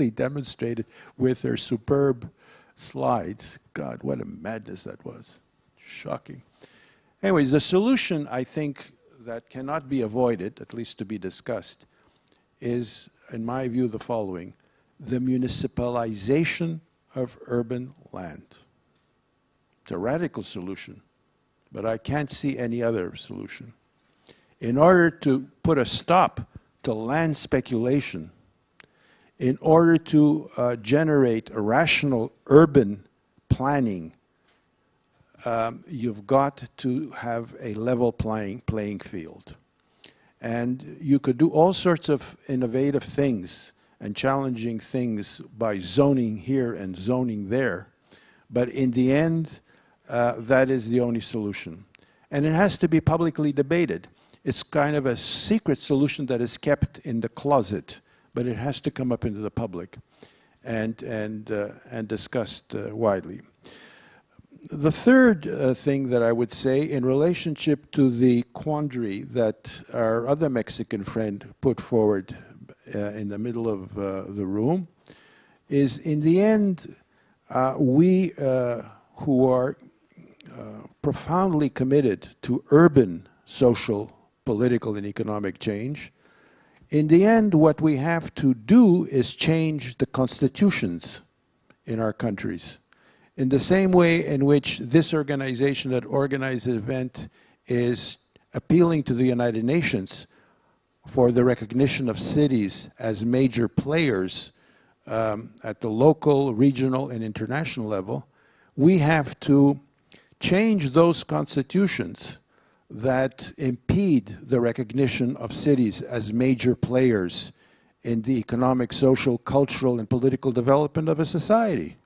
brilliantly demonstrated with her superb slides. God, what a madness that was. Shocking. Anyways, the solution, I think, that cannot be avoided, at least to be discussed, is, in my view, the following: the municipalization of urban land. It's a radical solution, but I can't see any other solution. In order to put a stop to land speculation, in order to generate a rational urban planning, you've got to have a level playing field. And you could do all sorts of innovative things and challenging things by zoning here and zoning there, but in the end, that is the only solution. And it has to be publicly debated. It's kind of a secret solution that is kept in the closet, but it has to come up into the public and discussed widely. The third thing that I would say in relationship to the quandary that our other Mexican friend put forward in the middle of the room is, in the end, we who are profoundly committed to urban social, political, and economic change, in the end, what we have to do is change the constitutions in our countries. In the same way in which this organization that organized the event is appealing to the United Nations for the recognition of cities as major players at the local, regional, and international level, we have to change those constitutions that impede the recognition of cities as major players in the economic, social, cultural, and political development of a society.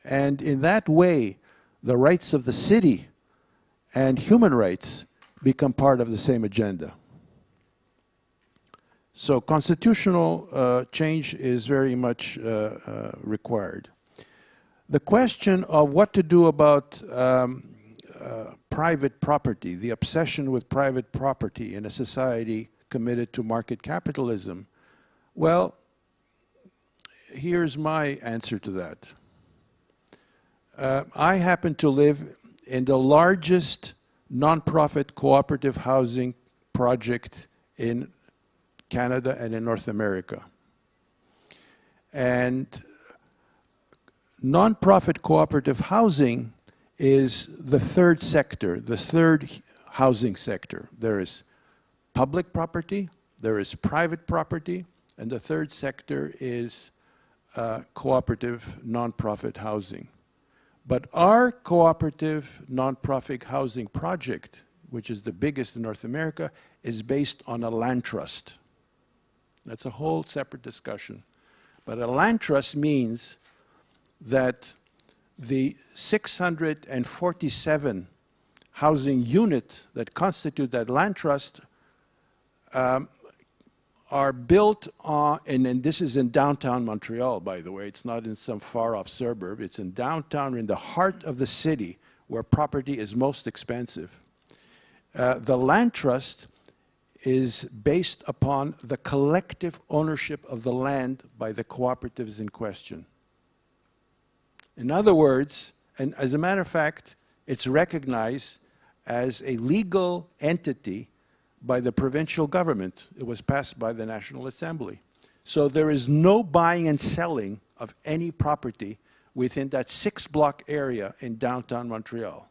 And in that way, the rights of the city and human rights become part of the same agenda. So constitutional change is very much required. The question of what to do about private property, the obsession with private property in a society committed to market capitalism, well, here's my answer to that. I happen to live in the largest nonprofit cooperative housing project in Canada and in North America. And nonprofit cooperative housing is the third sector, the third housing sector. There is public property, there is private property, and the third sector is cooperative nonprofit housing. But our cooperative nonprofit housing project, which is the biggest in North America, is based on a land trust. That's a whole separate discussion. But a land trust means that the 647 housing units that constitute that land trust are built on, and this is in downtown Montreal, by the way. It's not in some far-off suburb. It's in downtown, in the heart of the city, where property is most expensive. The land trust is based upon the collective ownership of the land by the cooperatives in question. In other words, and as a matter of fact, it's recognized as a legal entity by the provincial government. It was passed by the National Assembly. So there is no buying and selling of any property within that 6-block area in downtown Montreal.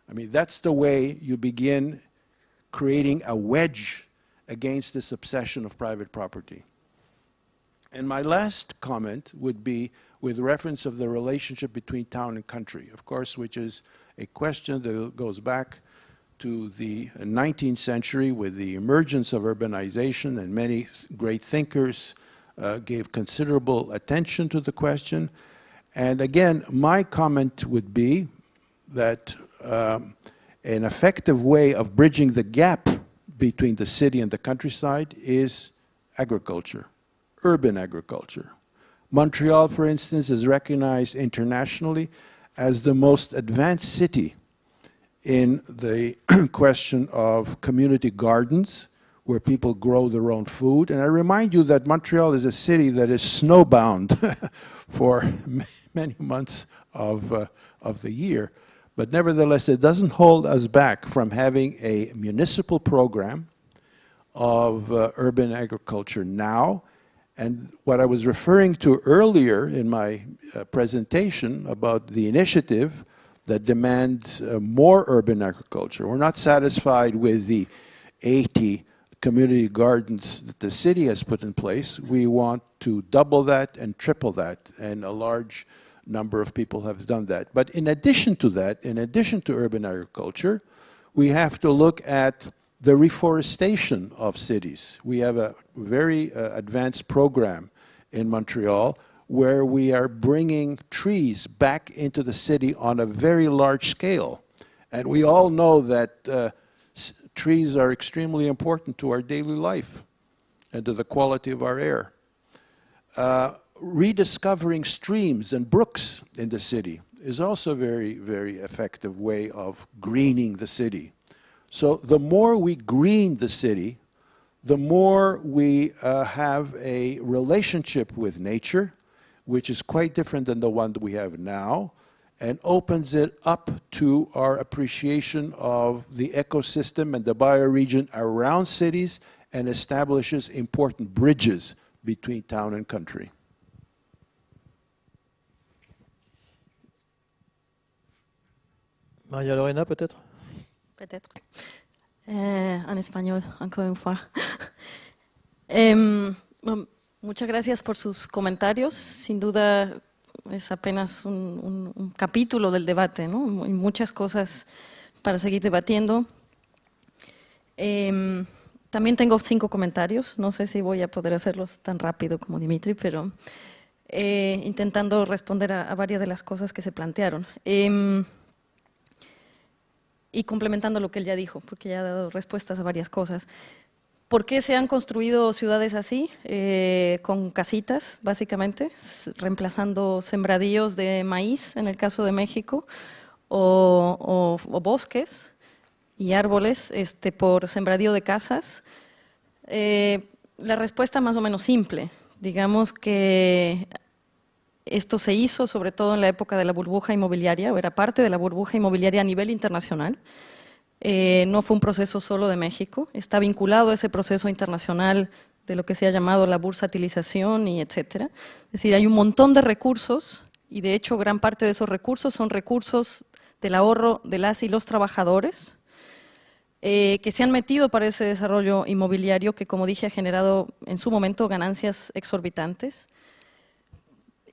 I mean, that's the way you begin creating a wedge against this obsession of private property. And my last comment would be with reference of the relationship between town and country, of course, which is a question that goes back to the 19th century with the emergence of urbanization, and many great thinkers gave considerable attention to the question. And again, my comment would be that an effective way of bridging the gap between the city and the countryside is agriculture, urban agriculture. Montreal, for instance, is recognized internationally as the most advanced city in the question of community gardens, where people grow their own food. And I remind you that Montreal is a city that is snowbound for many months of the year. But nevertheless, it doesn't hold us back from having a municipal program of urban agriculture now. And what I was referring to earlier in my presentation about the initiative that demands more urban agriculture. We're not satisfied with the 80 community gardens that the city has put in place. We want to double that and triple that, and a large number of people have done that. But in addition to that, in addition to urban agriculture, we have to look at the reforestation of cities. We have a very advanced program in Montreal where we are bringing trees back into the city on a very large scale. And we all know that trees are extremely important to our daily life and to the quality of our air. Rediscovering streams and brooks in the city is also a very, very effective way of greening the city. So the more we green the city, the more we have a relationship with nature, which is quite different than the one that we have now, and opens it up to our appreciation of the ecosystem and the bioregion around cities, and establishes important bridges between town and country. María Lorena, peut-être? Peut-être. En español, encore une fois. Muchas gracias por sus comentarios. Sin duda es apenas un capítulo del debate, ¿no? Hay muchas cosas para seguir debatiendo. También tengo 5 comentarios. No sé si voy a poder hacerlos tan rápido como Dimitri, pero intentando responder a varias de las cosas que se plantearon. Y complementando lo que él ya dijo, porque ya ha dado respuestas a varias cosas. ¿Por qué se han construido ciudades así? Con casitas, básicamente, reemplazando sembradíos de maíz, en el caso de México, o bosques y árboles por sembradío de casas. La respuesta más o menos simple. Digamos que esto se hizo sobre todo en la época de la burbuja inmobiliaria, o era parte de la burbuja inmobiliaria a nivel internacional. No fue un proceso solo de México, está vinculado a ese proceso internacional de lo que se ha llamado la bursatilización y etcétera. Es decir, hay un montón de recursos y de hecho gran parte de esos recursos son recursos del ahorro de las y los trabajadores que se han metido para ese desarrollo inmobiliario que, como dije, ha generado en su momento ganancias exorbitantes.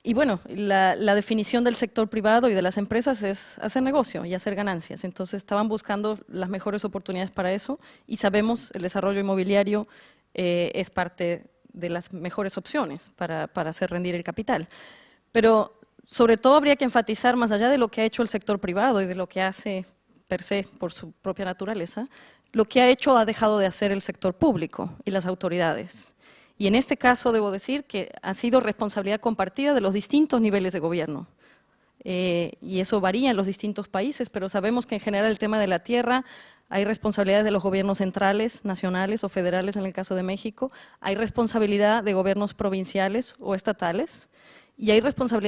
Y bueno, la definición del sector privado y de las empresas es hacer negocio y hacer ganancias. Entonces estaban buscando las mejores oportunidades para eso y sabemos el desarrollo inmobiliario es parte de las mejores opciones para hacer rendir el capital. Pero sobre todo habría que enfatizar, más allá de lo que ha hecho el sector privado y de lo que hace per se por su propia naturaleza, lo que ha hecho o ha dejado de hacer el sector público y las autoridades. Y en este caso debo decir que ha sido responsabilidad compartida de los distintos niveles de gobierno. Y eso varía en los distintos países, pero sabemos que en general el tema de la tierra hay responsabilidades de los gobiernos centrales, nacionales o federales en el caso de México, hay responsabilidad de gobiernos provinciales o estatales y hay responsabilidad